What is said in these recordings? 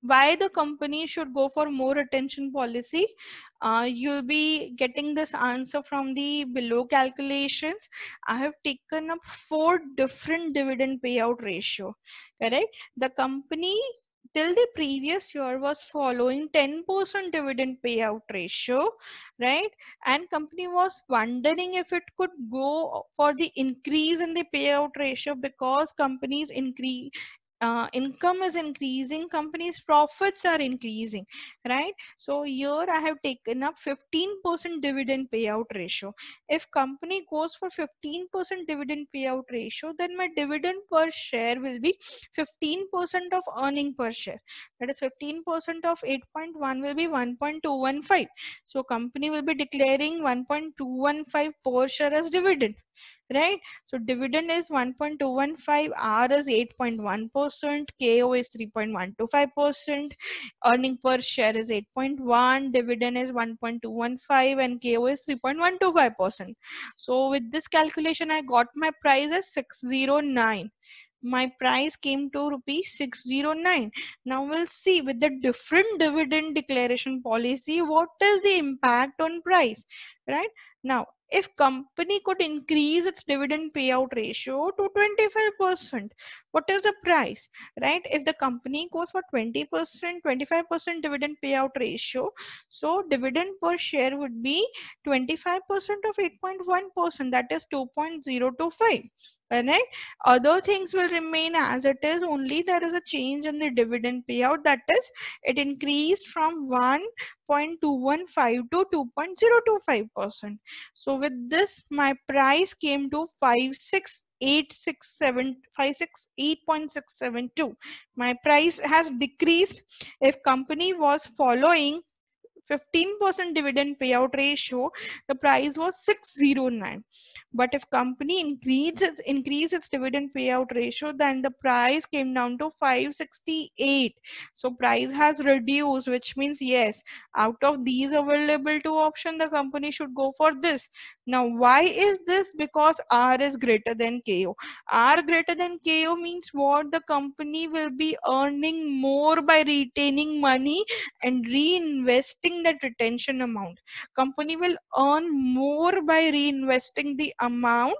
why the company should go for more retention policy, you'll be getting this answer from the below calculations. I have taken up 4 different dividend payout ratio. Correct. The company till the previous year was following 10% dividend payout ratio, right? And company was wondering if it could go for the increase in the payout ratio, because companies increase, income is increasing, companies profits are increasing, right? So here I have taken up 15% dividend payout ratio. If company goes for 15% dividend payout ratio, then my dividend per share will be 15% of earning per share. That is 15% of 8.1 will be 1.215. So company will be declaring 1.215 per share as dividend, right? So dividend is 1.215, R is 8.1%, KO is 3.125%, earning per share is 8.1, dividend is 1.215, and KO is 3.125%. So with this calculation, I got my price as 609. My price came to rupees 609. Now we'll see with the different dividend declaration policy, what is the impact on price, right? Now, if company could increase its dividend payout ratio to 25%, what is the price, right? If the company goes for 20%, 25% dividend payout ratio, so dividend per share would be 25% of 8.1%, that is 2.025, correct? Other things will remain as it is, only there is a change in the dividend payout, that is it increased from 1.215 to 2.025%. So with this, my price came to 568.672. My price has decreased. If company was following 15% dividend payout ratio, the price was 609. But if company increase its dividend payout ratio, then the price came down to 568. So price has reduced, which means yes, out of these available two options, the company should go for this. Now why is this? Because R is greater than KO. R greater than KO means what? The company will be earning more by retaining money and reinvesting that retention amount. Company will earn more by reinvesting the amount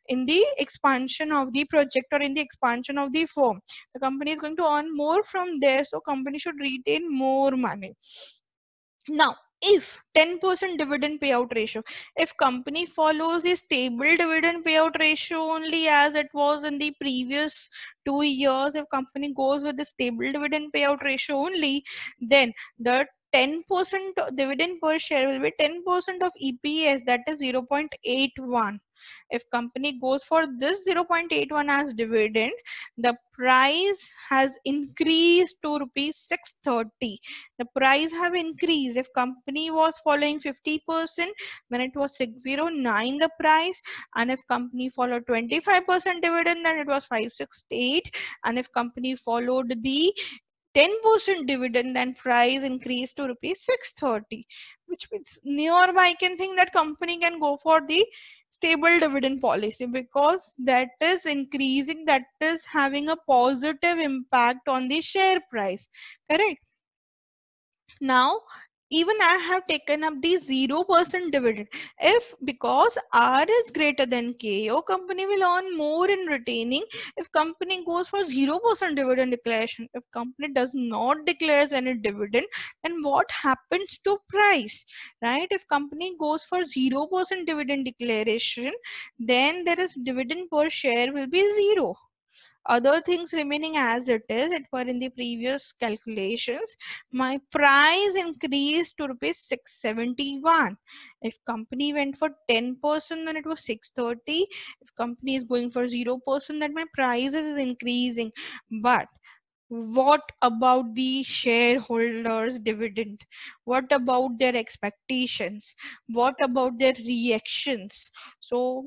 in the expansion of the project or in the expansion of the firm. The company is going to earn more from there, so company should retain more money. Now, if 10% dividend payout ratio, if company follows the stable dividend payout ratio only as it was in the previous 2 years, if company goes with the stable dividend payout ratio only, then the 10% dividend per share will be 10% of EPS, that is 0.81. If company goes for this 0.81 as dividend, the price has increased to rupees 630. The price have increased. If company was following 50%, then it was 609 the price, and if company followed 25% dividend, then it was 568, and if company followed the 10% dividend, then price increased to rupees 630, which means nearby I can think that company can go for the stable dividend policy, because that is increasing, that is having a positive impact on the share price, correct? Now even I have taken up the 0% dividend. If because R is greater than KO, company will earn more in retaining. If company goes for 0% dividend declaration, if company does not declares any dividend, then what happens to price, right? If company goes for 0% dividend declaration, then there is dividend per share will be 0. Other things remaining as it is, it were in the previous calculations. My price increased to rupees 671. If company went for 10%, then it was 630. If company is going for 0%, then my price is increasing. But what about the shareholders dividend? What about their expectations? What about their reactions? So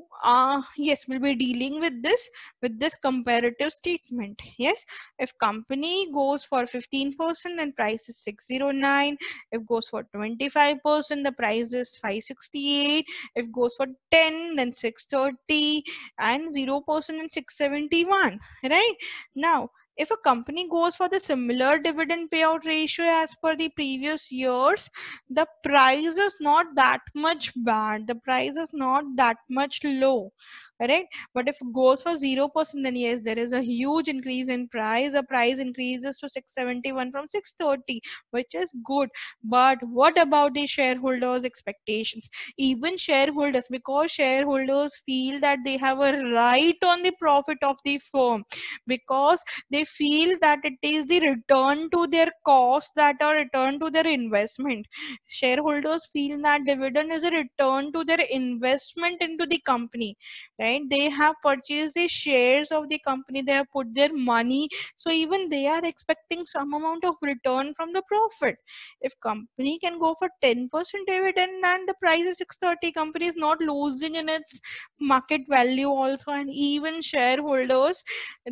yes, we'll be dealing with this comparative statement. Yes, if company goes for 15%, then price is 609. If goes for 25%, the price is 568. If goes for 10, then 630, and 0% and 671, right? Now if a company goes for the similar dividend payout ratio as per the previous years, the price is not that much bad. The price is not that much low, correct? But if it goes for 0%, then yes, there is a huge increase in price. The price increases to 671 from 630, which is good. But what about the shareholders' expectations? Even shareholders, because shareholders feel that they have a right on the profit of the firm, because they feel that it is the return to their cost that are return to their investment. Shareholders feel that dividend is a return to their investment into the company, right? They have purchased the shares of the company, they have put their money, so even they are expecting some amount of return from the profit. If company can go for 10% dividend and the price is 630, company is not losing in its market value also. And even shareholders,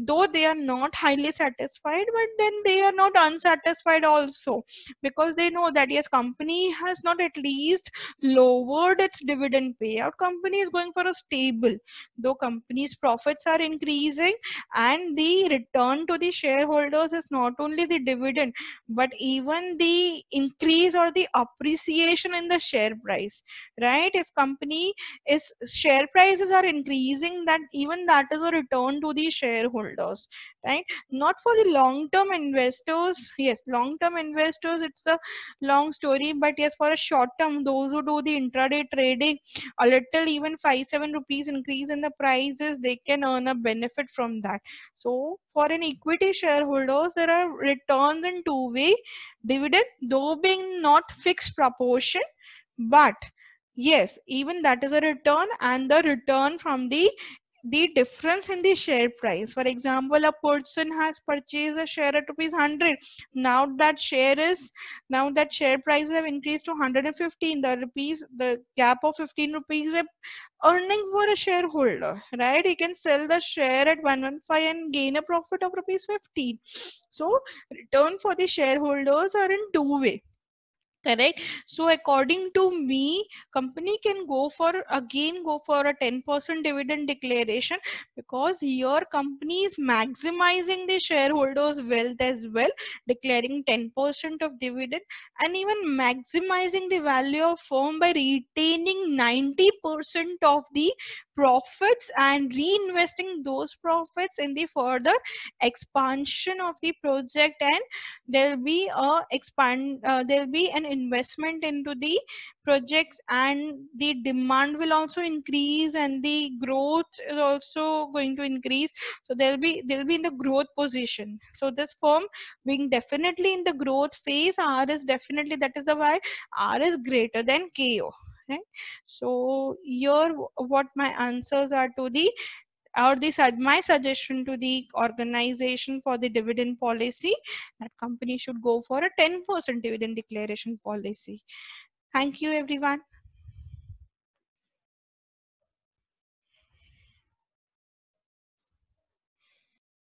though they are not highly satisfied, but then they are not unsatisfied also, because they know that yes, company has not at least lowered its dividend payout. Company is going for a stable, though company's profits are increasing, and the return to the shareholders is not only the dividend, but even the increase or the appreciation in the share price, right? If company is share prices are increasing, that even that is a return to the shareholders, right? Not for the long term investors. Yes, long term investors, it's a long story, but yes, for a short term, those who do the intraday trading, a little even 5-7 rupees increase in the prices, they can earn a benefit from that. So for an equity shareholders, there are returns in two-way: dividend, though being not fixed proportion, but yes, even that is a return, and the return from the difference in the share price. For example, a person has purchased a share at rupees 100. Now that now that share prices have increased to 115. The gap of 15 rupees is earning for a shareholder, right? He can sell the share at 115 and gain a profit of rupees 15. So return for the shareholders are in two-way, correct? So according to me, company can go for a 10% dividend declaration, because your company is maximizing the shareholders wealth as well, declaring 10% of dividend, and even maximizing the value of firm by retaining 90% of the profits and reinvesting those profits in the further expansion of the project. And there'll be an investment into the projects, and the demand will also increase, and the growth is also going to increase. So they'll be in the growth position. So this firm being definitely in the growth phase, R is definitely, that is the why R is greater than KO, right? So here what my answers are to the, or my suggestion to the organization for the dividend policy, that company should go for a 10% dividend declaration policy. Thank you everyone.